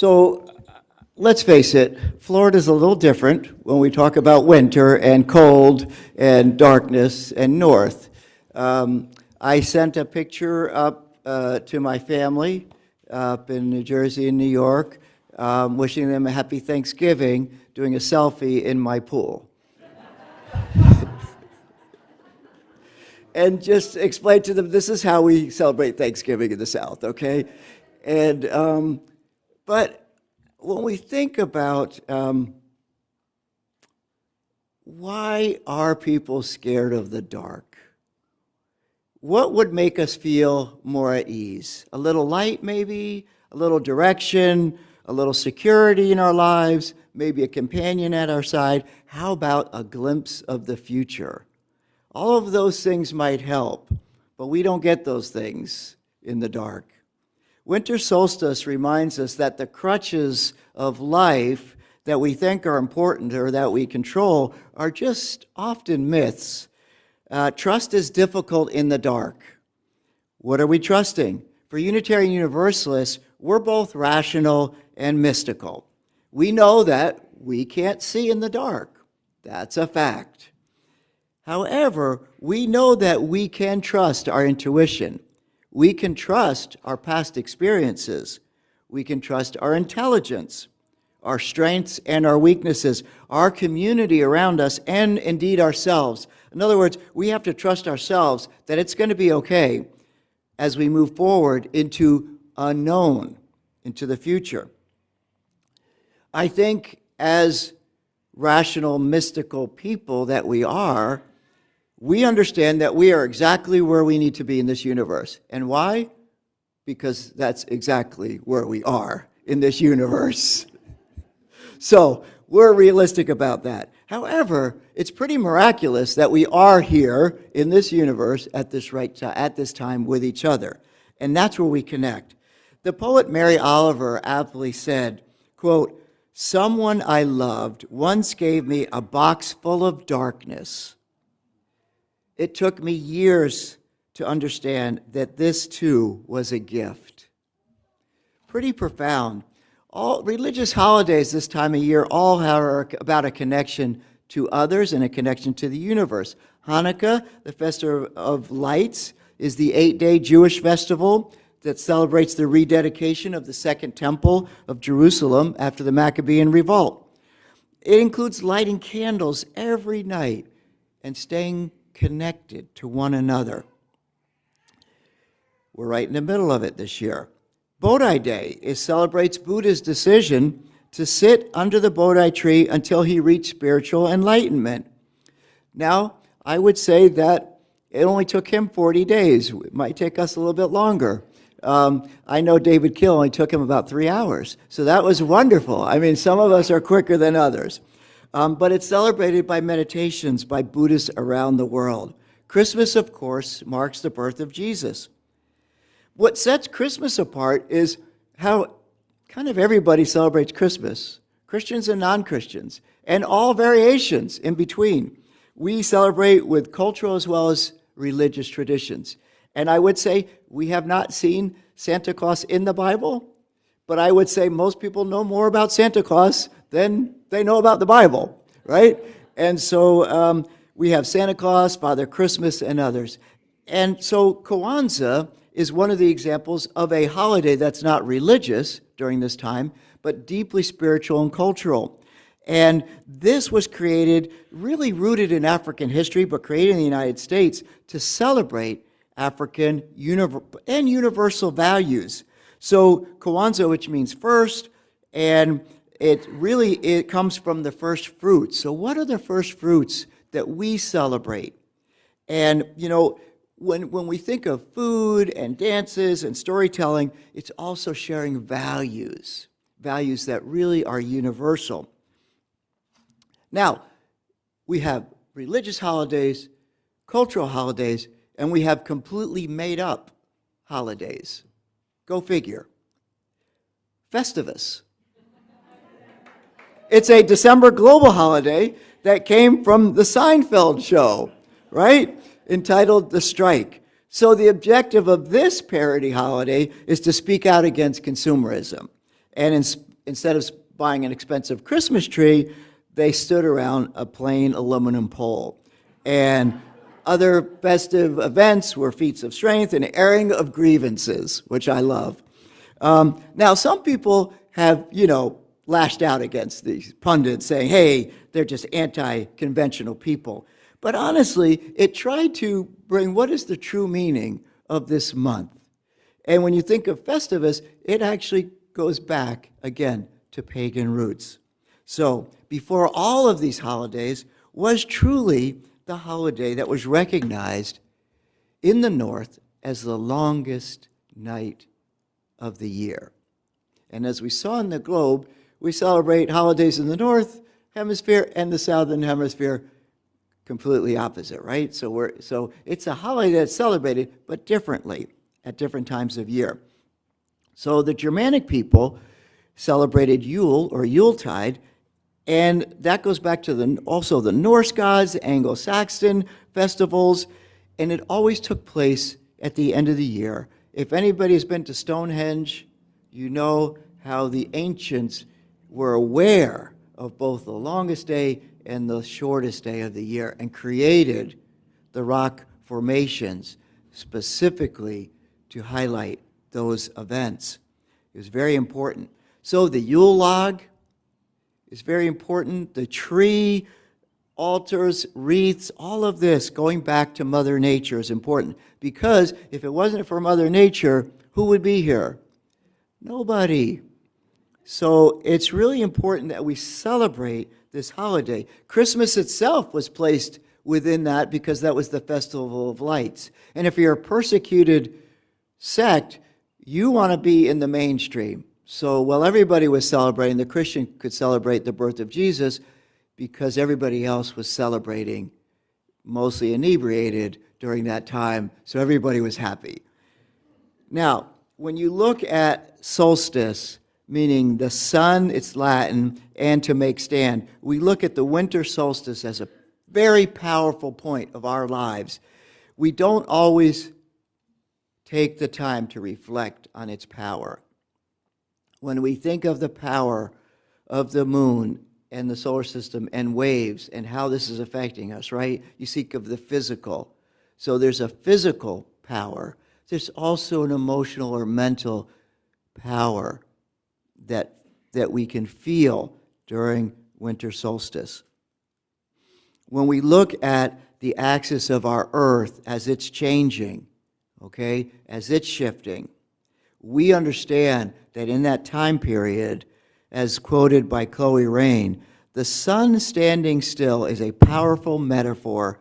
So let's face it, Florida's a little different when we talk about winter and cold and darkness and north. I sent a picture up to my family up in New Jersey and New York, wishing them a happy Thanksgiving, doing a selfie in my pool. And just explain to them, this is how we celebrate Thanksgiving in the South, okay? And, but when we think about why are people scared of the dark? What would make us feel more at ease? A little light, maybe? A little direction? A little security in our lives? Maybe a companion at our side? How about a glimpse of the future? All of those things might help, but we don't get those things in the dark. Winter solstice reminds us that the crutches of life that we think are important or that we control are just often myths. Trust is difficult in the dark. What are we trusting? For Unitarian Universalists, we're both rational and mystical. We know that we can't see in the dark. That's a fact. However, we know that we can trust our intuition. We can trust our past experiences. We can trust our intelligence, our strengths and our weaknesses, our community around us, and indeed ourselves. In other words, we have to trust ourselves that it's going to be okay as we move forward into unknown, into the future. I think as rational, mystical people that we are, we understand that we are exactly where we need to be in this universe. And why? Because that's exactly where we are in this universe. So we're realistic about that. However, it's pretty miraculous that we are here in this universe at this time with each other. And that's where we connect. The poet Mary Oliver aptly said, quote, "Someone I loved once gave me a box full of darkness. It took me years to understand that this too was a gift." Pretty profound. All religious holidays this time of year all are about a connection to others and a connection to the universe. Hanukkah, the Festival of Lights, is the 8-day Jewish festival that celebrates the rededication of the Second Temple of Jerusalem after the Maccabean Revolt. It includes lighting candles every night and staying connected to one another. We're right in the middle of it this year. Bodhi Day celebrates Buddha's decision to sit under the Bodhi tree until he reached spiritual enlightenment. Now, I would say that it only took him 40 days. It might take us a little bit longer. I know David Kill only took him about 3 hours. So that was wonderful. I mean, some of us are quicker than others. But it's celebrated by meditations by Buddhists around the world. Christmas, of course, marks the birth of Jesus. What sets Christmas apart is how kind of everybody celebrates Christmas, Christians and non-Christians, and all variations in between. We celebrate with cultural as well as religious traditions. And I would say we have not seen Santa Claus in the Bible, but I would say most people know more about Santa Claus than they know about the Bible, right? And so we have Santa Claus, Father Christmas, and others. And so Kwanzaa is one of the examples of a holiday that's not religious during this time, but deeply spiritual and cultural. And this was created, really rooted in African history, but created in the United States to celebrate African and universal values. So Kwanzaa, which means first, and it comes from the first fruits. So what are the first fruits that we celebrate? And, you know, when we think of food and dances and storytelling, it's also sharing values that really are universal. Now, we have religious holidays, cultural holidays, and we have completely made up holidays. Go figure. Festivus. It's a December global holiday that came from the Seinfeld show, right? Entitled The Strike. So the objective of this parody holiday is to speak out against consumerism and instead of buying an expensive Christmas tree, they stood around a plain aluminum pole. And other festive events were feats of strength and airing of grievances, which I love. Now, some people have, lashed out against these pundits, saying, hey, they're just anti-conventional people. But honestly, it tried to bring what is the true meaning of this month. And when you think of Festivus, it actually goes back, again, to pagan roots. So, before all of these holidays was truly the holiday that was recognized in the North as the longest night of the year. And as we saw in the globe, we celebrate holidays in the North Hemisphere and the Southern Hemisphere completely opposite, right? So it's a holiday that's celebrated, but differently at different times of year. So the Germanic people celebrated Yule or Yuletide, and that goes back to also the Norse gods, Anglo-Saxon festivals, and it always took place at the end of the year. If anybody has been to Stonehenge, you know how the ancients were aware of both the longest day and the shortest day of the year and created the rock formations specifically to highlight those events. It was very important. So the Yule log is very important. The tree, altars, wreaths, all of this going back to Mother Nature is important, because if it wasn't for Mother Nature, who would be here? Nobody. So it's really important that we celebrate this holiday. Christmas itself was placed within that because that was the Festival of Lights. And if you're a persecuted sect, you want to be in the mainstream. So while everybody was celebrating, the Christian could celebrate the birth of Jesus because everybody else was celebrating, mostly inebriated during that time, so everybody was happy. Now, when you look at solstice, meaning the sun, it's Latin, and to make stand, we look at the winter solstice as a very powerful point of our lives. We don't always take the time to reflect on its power. When we think of the power of the moon and the solar system and waves and how this is affecting us, right? You speak of the physical. So there's a physical power. There's also an emotional or mental power that we can feel during winter solstice. When we look at the axis of our Earth as it's changing, okay, as it's shifting, we understand that in that time period, as quoted by Chloe Rain, the sun standing still is a powerful metaphor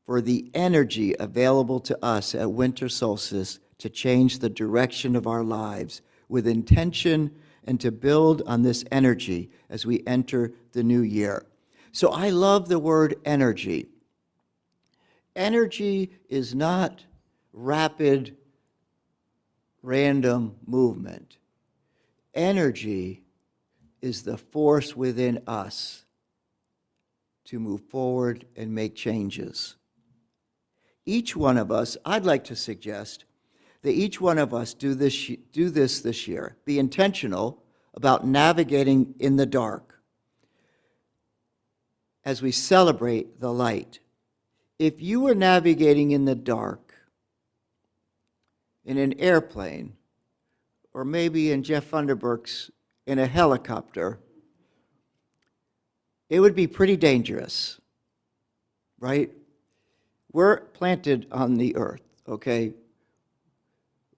for the energy available to us at winter solstice to change the direction of our lives with intention and to build on this energy as we enter the new year. So I love the word energy. Energy is not rapid, random movement. Energy is the force within us to move forward and make changes. Each one of us, I'd like to suggest that each one of us do this year. Be intentional about navigating in the dark as we celebrate the light. If you were navigating in the dark in an airplane, or maybe in Jeff Funderburk's in a helicopter, it would be pretty dangerous, right? We're planted on the earth, okay?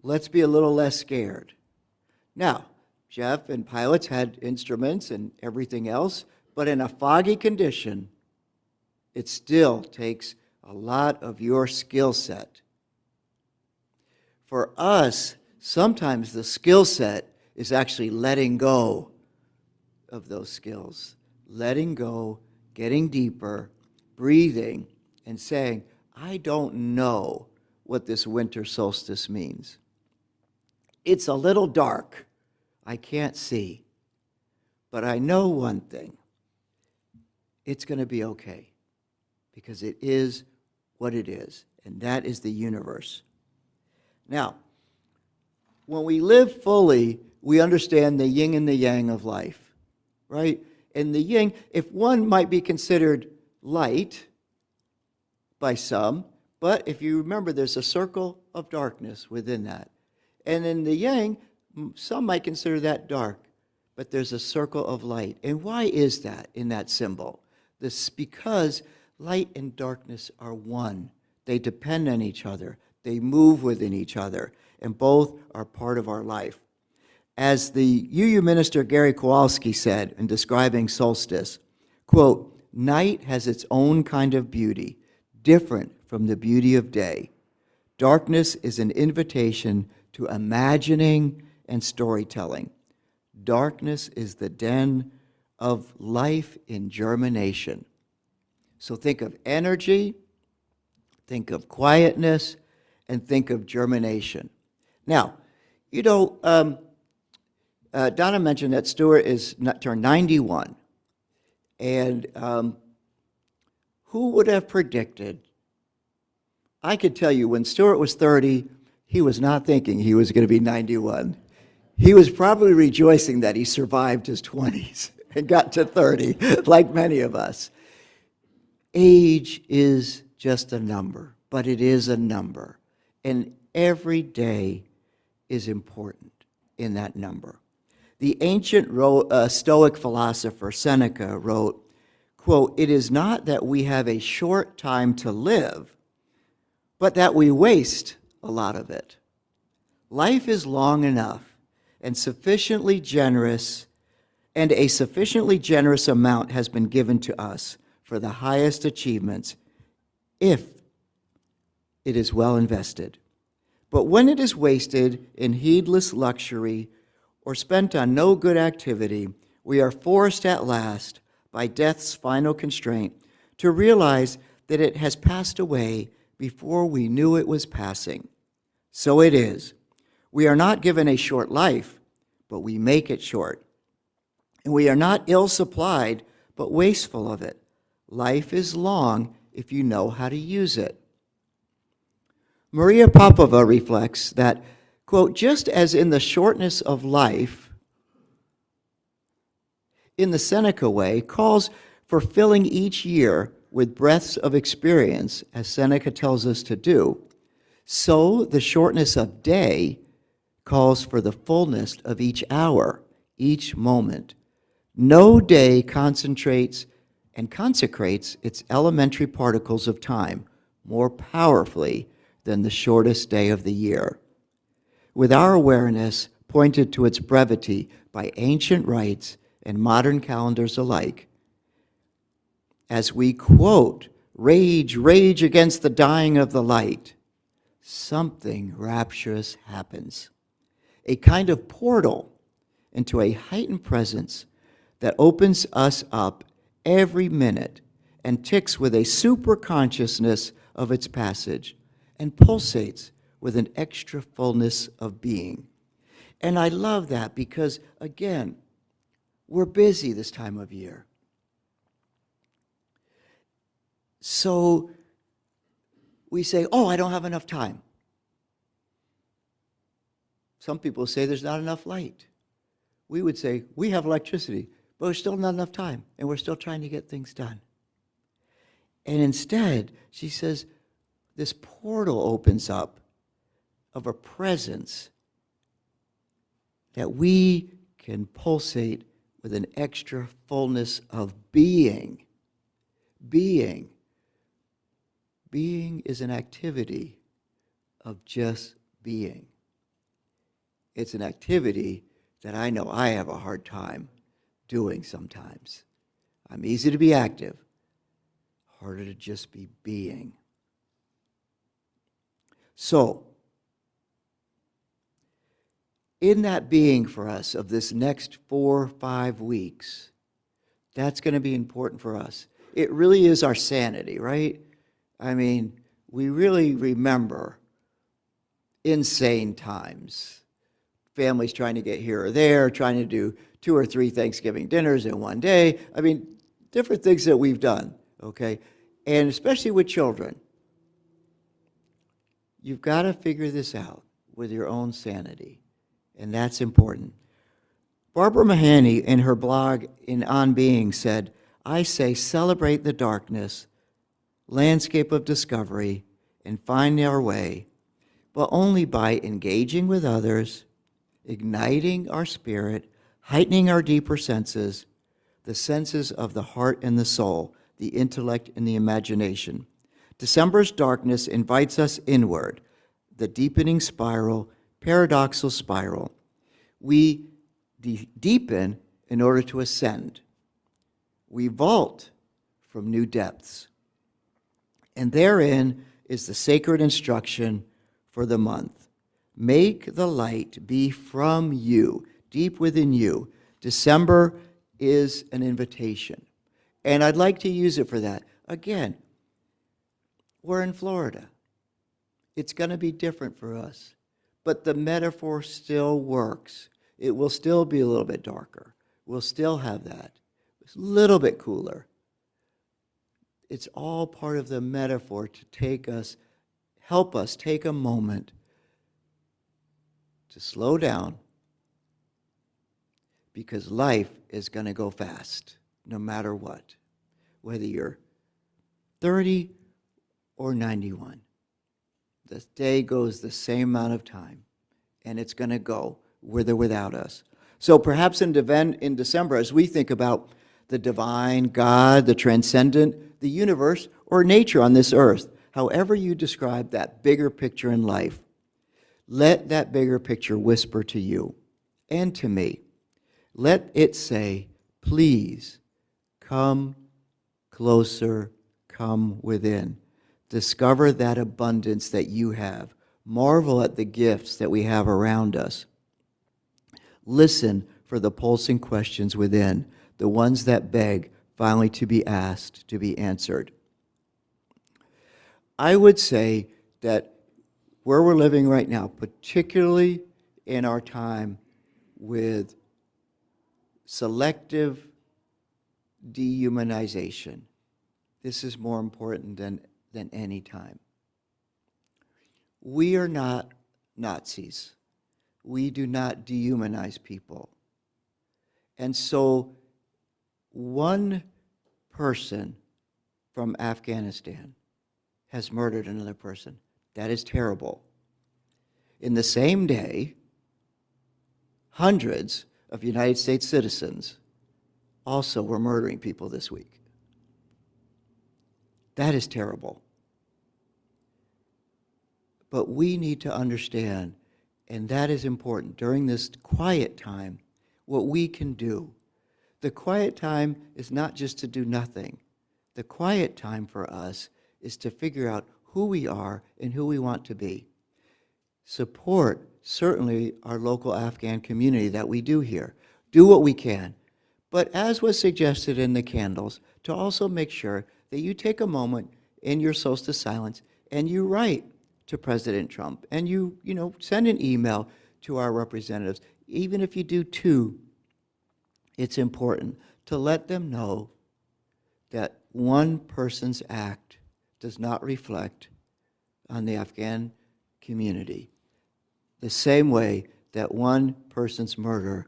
Let's be a little less scared. Now, Jeff and pilots had instruments and everything else, but in a foggy condition, it still takes a lot of your skill set. For us, sometimes the skill set is actually letting go of those skills. Letting go, getting deeper, breathing, and saying, I don't know what this winter solstice means. It's a little dark. I can't see. But I know one thing. It's going to be okay. Because it is what it is. And that is the universe. Now, when we live fully we understand the yin and the yang of life, right? And the yin, if one might be considered light by some, but if you remember, there's a circle of darkness within that. And in the yang, some might consider that dark, but there's a circle of light. And why is that in that symbol? This because light and darkness are one. They depend on each other. They move within each other, and both are part of our life. As the UU minister Gary Kowalski said in describing Solstice, quote, "Night has its own kind of beauty, different from the beauty of day. Darkness is an invitation to imagining and storytelling. Darkness is the den of life in germination." So think of energy, think of quietness, and think of germination. Now, you know, Donna mentioned that Stuart is turned 91. And who would have predicted? I could tell you when Stuart was 30, he was not thinking he was going to be 91. He was probably rejoicing that he survived his 20s and got to 30, like many of us. Age is just a number, but it is a number. And every day is important in that number. The ancient Stoic philosopher Seneca wrote, quote, "It is not that we have a short time to live, but that we waste a lot of it. Life is long enough and sufficiently generous, and a sufficiently generous amount has been given to us for the highest achievements if it is well invested. But when it is wasted in heedless luxury or spent on no good activity, we are forced at last, by death's final constraint, to realize that it has passed away before we knew it was passing. So it is. We are not given a short life, but we make it short. And we are not ill-supplied, but wasteful of it. Life is long if you know how to use it." Maria Popova reflects that, quote, "Just as in the shortness of life, in the Seneca way, calls for filling each year with breaths of experience, as Seneca tells us to do, so the shortness of day calls for the fullness of each hour, each moment. No day concentrates and consecrates its elementary particles of time more powerfully than the shortest day of the year. With our awareness pointed to its brevity by ancient rites and modern calendars alike, as we quote, 'Rage, rage against the dying of the light,' something rapturous happens. A kind of portal into a heightened presence that opens us up every minute and ticks with a super consciousness of its passage and pulsates with an extra fullness of being." And I love that because, again, we're busy this time of year. So we say, "Oh, I don't have enough time." Some people say there's not enough light. We would say, "We have electricity, but there's still not enough time, and we're still trying to get things done." And instead, she says, this portal opens up of a presence that we can pulsate with an extra fullness of being. Being. Being is an activity of just being. It's an activity that I know I have a hard time doing sometimes. I'm easy to be active, harder to just be being. So, in that being for us of this next 4 or 5 weeks, that's going to be important for us. It really is our sanity, right? I mean, we really remember insane times. Families trying to get here or there, trying to do 2 or 3 Thanksgiving dinners in one day. I mean, different things that we've done, okay? And especially with children. You've got to figure this out with your own sanity, and that's important. Barbara Mahoney, in her blog in On Being, said, I say celebrate the darkness, landscape of discovery, and find our way, but only by engaging with others, igniting our spirit, heightening our deeper senses, the senses of the heart and the soul, the intellect and the imagination. December's darkness invites us inward, the deepening spiral, paradoxal spiral. We deepen in order to ascend. We vault from new depths. And therein is the sacred instruction for the month. Make the light be from you, deep within you. December is an invitation. And I'd like to use it for that. Again, we're in Florida. It's going to be different for us. But the metaphor still works. It will still be a little bit darker. We'll still have that. It's a little bit cooler. It's all part of the metaphor to help us take a moment to slow down, because life is going to go fast, no matter what. Whether you're 30 or 91, the day goes the same amount of time, and it's going to go with or without us. So perhaps in December, as we think about the divine, God, the transcendent, the universe, or nature on this earth, however you describe that bigger picture in life, let that bigger picture whisper to you and to me. Let it say, please come closer, come within. Discover that abundance that you have. Marvel at the gifts that we have around us. Listen for the pulsing questions within, the ones that beg finally to be asked, to be answered. I would say that where we're living right now, particularly in our time with selective dehumanization, this is more important than any time. We are not Nazis. We do not dehumanize people. And so one person from Afghanistan has murdered another person. That is terrible. In the same day, hundreds of United States citizens also were murdering people this week. That is terrible. But we need to understand, and that is important, during this quiet time, what we can do. The quiet time is not just to do nothing. The quiet time for us is to figure out who we are and who we want to be. Support, certainly, our local Afghan community that we do here. Do what we can. But as was suggested in the candles, to also make sure that you take a moment in your solstice silence and you write to President Trump and you send an email to our representatives. Even if you do two, it's important to let them know that one person's act does not reflect on the Afghan community, the same way that one person's murder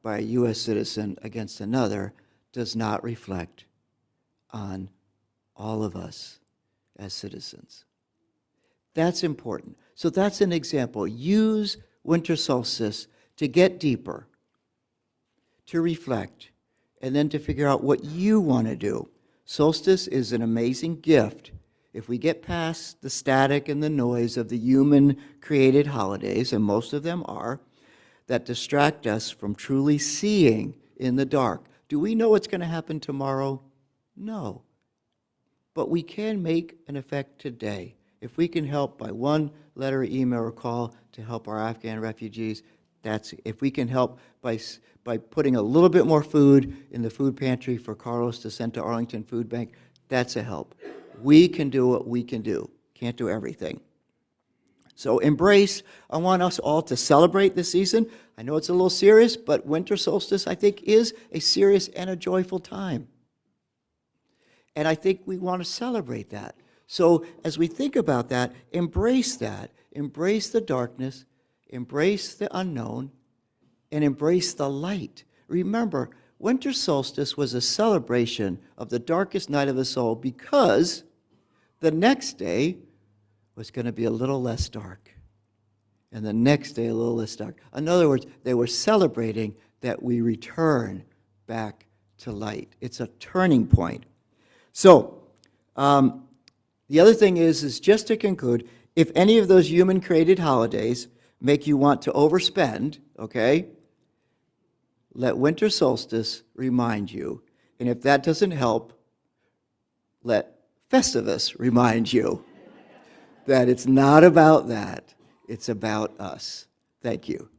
by a U.S. citizen against another does not reflect on all of us as citizens. That's important. So that's an example. Use winter solstice to get deeper, to reflect, and then to figure out what you want to do. Solstice is an amazing gift. If we get past the static and the noise of the human-created holidays, and most of them are, that distract us from truly seeing in the dark. Do we know what's going to happen tomorrow? No. But we can make an effect today. If we can help by one letter, email, or call to help our Afghan refugees, if we can help by putting a little bit more food in the food pantry for Carlos to send to Arlington Food Bank, that's a help. We can do what we can do. Can't do everything. So embrace. I want us all to celebrate this season. I know it's a little serious, but winter solstice, I think, is a serious and a joyful time. And I think we want to celebrate that. So as we think about that. Embrace the darkness, embrace the unknown, and embrace the light. Remember, winter solstice was a celebration of the darkest night of the soul because the next day was going to be a little less dark. And the next day, a little less dark. In other words, they were celebrating that we return back to light. It's a turning point. So, the other thing is just to conclude, if any of those human-created holidays make you want to overspend, okay, let winter solstice remind you. And if that doesn't help, let Festivus remind you that it's not about that. It's about us. Thank you.